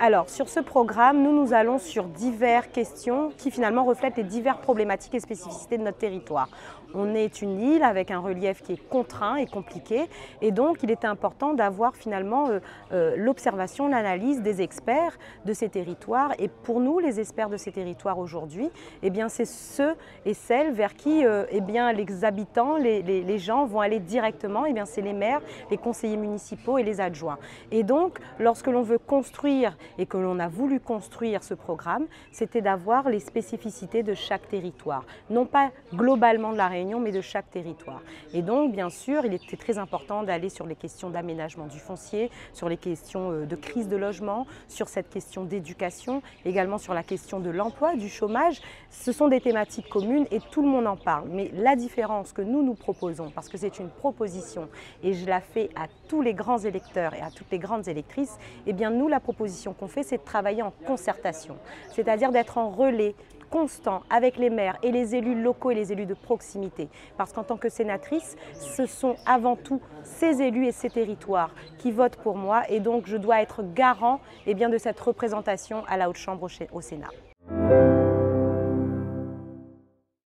Alors, sur ce programme, nous allons sur diverses questions qui finalement reflètent les diverses problématiques et spécificités de notre territoire. On est une île avec un relief qui est contraint et compliqué, et donc il était important d'avoir finalement l'observation, l'analyse des experts de ces territoires. Et pour nous, les experts de ces territoires aujourd'hui, eh bien c'est ceux et celles vers qui eh bien, les habitants, les gens vont aller directement. Eh bien c'est les maires, les conseillers municipaux et les adjoints. Et donc, lorsque l'on veut construire et que l'on a voulu construire ce programme, c'était d'avoir les spécificités de chaque territoire, non pas globalement de la Réunion, mais de chaque territoire. Et donc, bien sûr, il était très important d'aller sur les questions d'aménagement du foncier, sur les questions de crise de logement, sur cette question d'éducation, également sur la question de l'emploi, du chômage. Ce sont des thématiques communes et tout le monde en parle. Mais la différence que nous proposons, parce que c'est une proposition et je la fais à tous les grands électeurs et à toutes les grandes électrices, eh bien nous, la proposition qu'on fait, c'est de travailler en concertation, c'est-à-dire d'être en relais constant avec les maires et les élus locaux et les élus de proximité. Parce qu'en tant que sénatrice, ce sont avant tout ces élus et ces territoires qui votent pour moi et donc je dois être garant eh bien, de cette représentation à la Haute Chambre au Sénat.